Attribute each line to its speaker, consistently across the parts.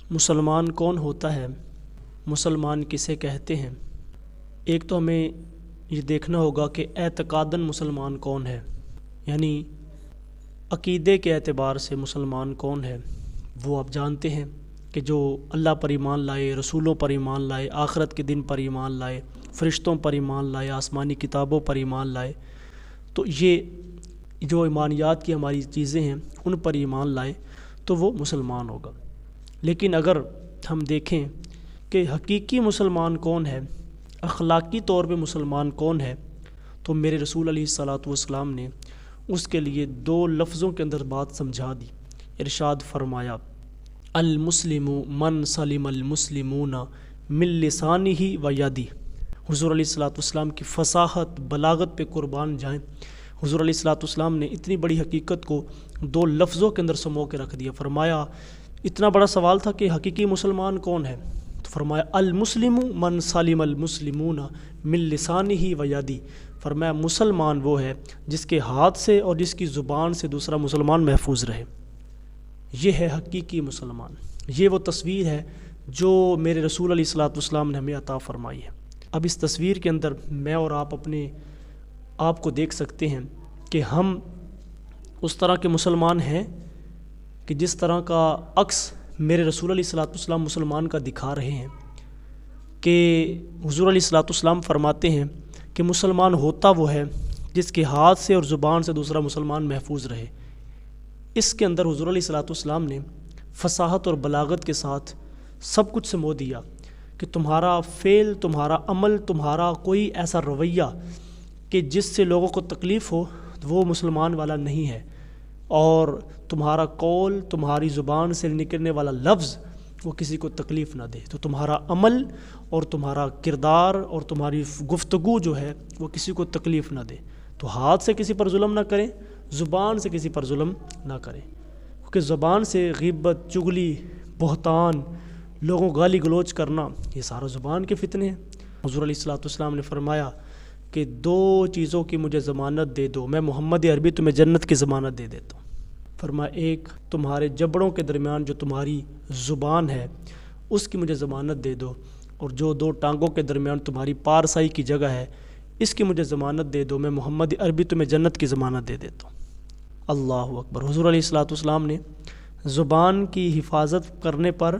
Speaker 1: مسلمان کون ہوتا ہے؟ مسلمان کسے کہتے ہیں؟ ایک تو ہمیں یہ دیکھنا ہوگا کہ اعتقاداً مسلمان کون ہے، یعنی عقیدے کے اعتبار سے مسلمان کون ہے۔ وہ آپ جانتے ہیں کہ جو اللہ پر ایمان لائے، رسولوں پر ایمان لائے، آخرت کے دن پر ایمان لائے، فرشتوں پر ایمان لائے، آسمانی کتابوں پر ایمان لائے، تو یہ جو ایمانیات کی ہماری چیزیں ہیں ان پر ایمان لائے تو وہ مسلمان ہوگا۔ لیکن اگر ہم دیکھیں کہ حقیقی مسلمان کون ہے، اخلاقی طور پہ مسلمان کون ہے، تو میرے رسول علیہ الصلاۃ والسلام نے اس کے لیے 2 لفظوں کے اندر بات سمجھا دی۔ ارشاد فرمایا، المسلم من سلم المسلمون من لسانہ و یدہ۔ حضور علیہ الصلاۃ والسلام کی فصاحت، بلاغت پہ قربان جائیں۔ حضور علیہ الصلاۃ والسلام نے اتنی بڑی حقیقت کو 2 لفظوں کے اندر سمو کے رکھ دیا۔ فرمایا، اتنا بڑا سوال تھا کہ حقیقی مسلمان کون ہے، تو فرمایا المسلم من سلم المسلمون من لسانہ و یدہ۔ فرمایا مسلمان وہ ہے جس کے ہاتھ سے اور جس کی زبان سے دوسرا مسلمان محفوظ رہے۔ یہ ہے حقیقی مسلمان، یہ وہ تصویر ہے جو میرے رسول علیہ الصلاۃ والسلام نے ہمیں عطا فرمائی ہے۔ اب اس تصویر کے اندر میں اور آپ اپنے آپ کو دیکھ سکتے ہیں کہ ہم اس طرح کے مسلمان ہیں کہ جس طرح کا عکس میرے رسول علیہ الصلاۃ والسلام مسلمان کا دکھا رہے ہیں، کہ حضور علیہ الصلاۃ والسلام فرماتے ہیں کہ مسلمان ہوتا وہ ہے جس کے ہاتھ سے اور زبان سے دوسرا مسلمان محفوظ رہے۔ اس کے اندر حضور علیہ الصلاۃ والسلام نے فصاحت اور بلاغت کے ساتھ سب کچھ سمو دیا کہ تمہارا فعل، تمہارا عمل، تمہارا کوئی ایسا رویہ کہ جس سے لوگوں کو تکلیف ہو وہ مسلمان والا نہیں ہے، اور تمہارا قول، تمہاری زبان سے نکلنے والا لفظ وہ کسی کو تکلیف نہ دے، تو تمہارا عمل اور تمہارا کردار اور تمہاری گفتگو جو ہے وہ کسی کو تکلیف نہ دے۔ تو ہاتھ سے کسی پر ظلم نہ کریں، زبان سے کسی پر ظلم نہ کریں، کیونکہ زبان سے غیبت، چغلی، بہتان، لوگوں گالی گلوچ کرنا، یہ سارا زبان کے فتنے ہیں۔ حضور علیہ الصلاۃ والسلام نے فرمایا کہ 2 چیزوں کی مجھے ضمانت دے دو، میں محمد عربی تمہیں جنت کی ضمانت دے دیتا ہوں۔ فرمایا، ایک تمہارے جبڑوں کے درمیان جو تمہاری زبان ہے اس کی مجھے ضمانت دے دو، اور جو 2 ٹانگوں کے درمیان تمہاری پارسائی کی جگہ ہے اس کی مجھے ضمانت دے دو، میں محمد عربی تمہیں جنت کی ضمانت دے دیتا ہوں۔ اللہ اکبر۔ حضور علیہ الصلاۃ والسلام نے زبان کی حفاظت کرنے پر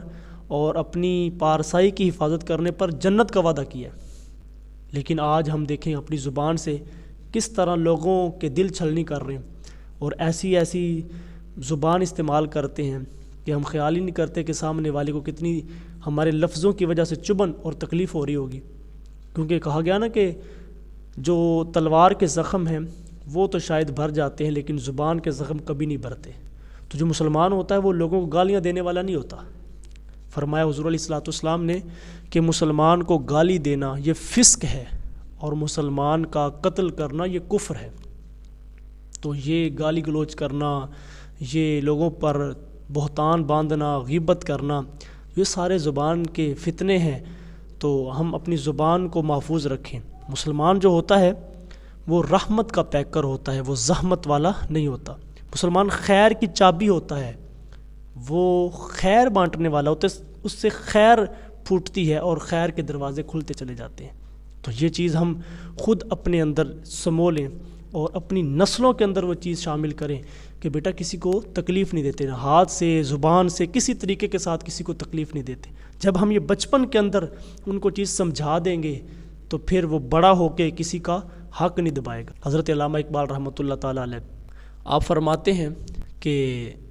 Speaker 1: اور اپنی پارسائی کی حفاظت کرنے پر جنت کا وعدہ کیا، لیکن آج ہم دیکھیں اپنی زبان سے کس طرح لوگوں کے دل چھلنی کر رہے ہیں، اور ایسی زبان استعمال کرتے ہیں کہ ہم خیال ہی نہیں کرتے کہ سامنے والے کو کتنی ہمارے لفظوں کی وجہ سے چبھن اور تکلیف ہو رہی ہوگی، کیونکہ کہا گیا نا کہ جو تلوار کے زخم ہیں وہ تو شاید بھر جاتے ہیں لیکن زبان کے زخم کبھی نہیں بھرتے۔ تو جو مسلمان ہوتا ہے وہ لوگوں کو گالیاں دینے والا نہیں ہوتا۔ فرمایا حضور علیہ الصلاۃ والسلام نے کہ مسلمان کو گالی دینا یہ فسق ہے، اور مسلمان کا قتل کرنا یہ کفر ہے۔ تو یہ گالی گلوچ کرنا، یہ لوگوں پر بہتان باندھنا، غیبت کرنا، یہ سارے زبان کے فتنے ہیں۔ تو ہم اپنی زبان کو محفوظ رکھیں۔ مسلمان جو ہوتا ہے وہ رحمت کا پیکر ہوتا ہے، وہ زحمت والا نہیں ہوتا۔ مسلمان خیر کی چابی ہوتا ہے، وہ خیر بانٹنے والا ہوتا ہے، اس سے خیر پھوٹتی ہے اور خیر کے دروازے کھلتے چلے جاتے ہیں۔ تو یہ چیز ہم خود اپنے اندر سمو لیں اور اپنی نسلوں کے اندر وہ چیز شامل کریں کہ بیٹا کسی کو تکلیف نہیں دیتے، ہاتھ سے، زبان سے، کسی طریقے کے ساتھ کسی کو تکلیف نہیں دیتے۔ جب ہم یہ بچپن کے اندر ان کو چیز سمجھا دیں گے تو پھر وہ بڑا ہو کے کسی کا حق نہیں دبائے گا۔ حضرت علامہ اقبال رحمۃ اللہ تعالیٰ علیہ آپ فرماتے ہیں کہ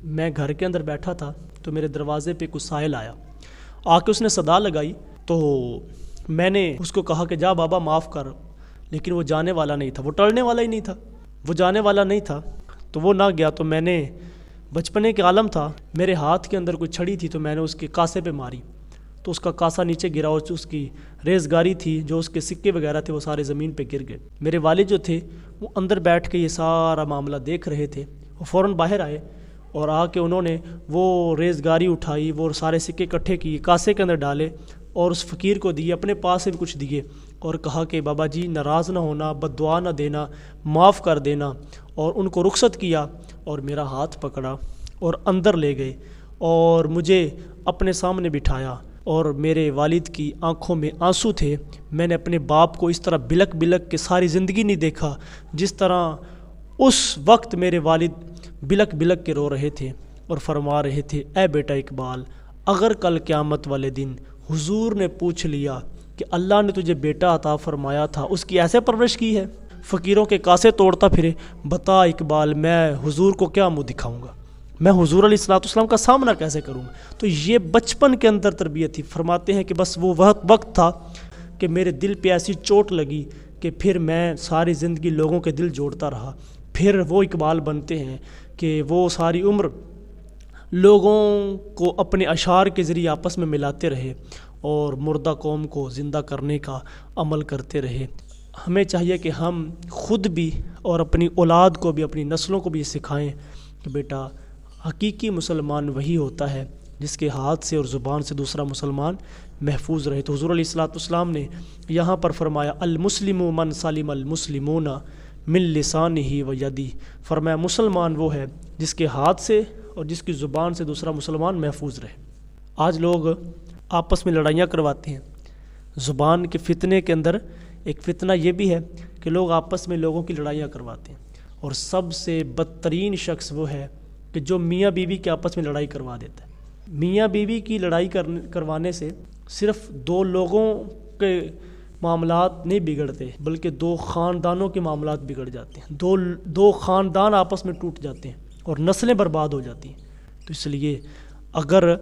Speaker 1: میں گھر کے اندر بیٹھا تھا تو میرے دروازے پہ کوئی سائل آیا، آ کے اس نے صدا لگائی، تو میں نے اس کو کہا کہ جا بابا معاف کر، لیکن وہ جانے والا نہیں تھا، وہ ٹلنے والا ہی نہیں تھا، وہ جانے والا نہیں تھا، تو وہ نہ گیا۔ تو میں نے بچپنے کے عالم تھا، میرے ہاتھ کے اندر کوئی چھڑی تھی تو میں نے اس کے کاسے پہ ماری، تو اس کا کاسا نیچے گرا اور اس کی ریزگاری تھی، جو اس کے سکے وغیرہ تھے وہ سارے زمین پہ گر گئے۔ میرے والد جو تھے وہ اندر بیٹھ کے یہ سارا معاملہ دیکھ رہے تھے، وہ فوراً باہر آئے اور آ کے انہوں نے وہ ریزگاری اٹھائی، وہ سارے سکے اکٹھے کیے، کاسے کے اندر ڈالے اور اس فقیر کو دیے، اپنے پاس سے بھی کچھ دیے، اور کہا کہ بابا جی ناراض نہ ہونا، بد دعا نہ دینا، معاف کر دینا، اور ان کو رخصت کیا اور میرا ہاتھ پکڑا اور اندر لے گئے اور مجھے اپنے سامنے بٹھایا اور میرے والد کی آنکھوں میں آنسو تھے۔ میں نے اپنے باپ کو اس طرح بلک بلک کے ساری زندگی نہیں دیکھا جس طرح اس وقت میرے والد بلک بلک کے رو رہے تھے اور فرما رہے تھے، اے بیٹا اقبال، اگر کل قیامت والے دن حضور نے پوچھ لیا کہ اللہ نے تجھے بیٹا عطا فرمایا تھا، اس کی ایسے پرورش کی ہے، فقیروں کے کاسے توڑتا پھرے، بتا اقبال میں حضور کو کیا منہ دکھاؤں گا، میں حضور علیہ الصلوۃ والسلام کا سامنا کیسے کروں گا؟ تو یہ بچپن کے اندر تربیت تھی۔ فرماتے ہیں کہ بس وہ وقت تھا کہ میرے دل پہ ایسی چوٹ لگی کہ پھر میں ساری زندگی لوگوں کے دل جوڑتا رہا۔ پھر وہ اقبال بنتے ہیں کہ وہ ساری عمر لوگوں کو اپنے اشعار کے ذریعے آپس میں ملاتے رہے اور مردہ قوم کو زندہ کرنے کا عمل کرتے رہے۔ ہمیں چاہیے کہ ہم خود بھی اور اپنی اولاد کو بھی، اپنی نسلوں کو بھی سکھائیں کہ بیٹا حقیقی مسلمان وہی ہوتا ہے جس کے ہاتھ سے اور زبان سے دوسرا مسلمان محفوظ رہے۔ تو حضور علیہ الصلوۃ والسلام نے یہاں پر فرمایا المسلم من سلم المسلمون من لسانہ و یدہ، فرمایا مسلمان وہ ہے جس کے ہاتھ سے اور جس کی زبان سے دوسرا مسلمان محفوظ رہے۔ آج لوگ آپس میں لڑائیاں کرواتے ہیں۔ زبان کے فتنے کے اندر ایک فتنہ یہ بھی ہے کہ لوگ آپس میں لوگوں کی لڑائیاں کرواتے ہیں، اور سب سے بدترین شخص وہ ہے کہ جو میاں بیوی کے آپس میں لڑائی کروا دیتا ہے۔ میاں بیوی کی لڑائی کروانے سے صرف دو لوگوں کے معاملات نہیں بگڑتے بلکہ دو خاندانوں کے معاملات بگڑ جاتے ہیں، دو خاندان آپس میں ٹوٹ جاتے ہیں اور نسلیں برباد ہو جاتی ہیں۔ تو اس لیے اگر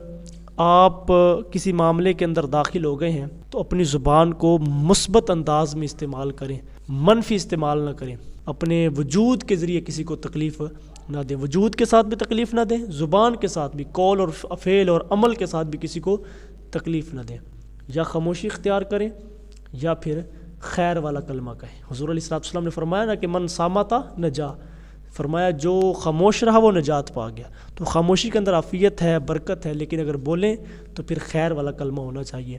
Speaker 1: آپ کسی معاملے کے اندر داخل ہو گئے ہیں تو اپنی زبان کو مثبت انداز میں استعمال کریں، منفی استعمال نہ کریں، اپنے وجود کے ذریعے کسی کو تکلیف نہ دیں، وجود کے ساتھ بھی تکلیف نہ دیں، زبان کے ساتھ بھی، قول اور فعل اور عمل کے ساتھ بھی کسی کو تکلیف نہ دیں، یا خاموشی اختیار کریں یا پھر خیر والا کلمہ کہیں۔ حضور علیہ الصلوۃ والسلام نے فرمایا نا کہ من صامتا نجا، فرمایا جو خاموش رہا وہ نجات پا گیا۔ تو خاموشی کے اندر عافیت ہے، برکت ہے، لیکن اگر بولیں تو پھر خیر والا کلمہ ہونا چاہیے۔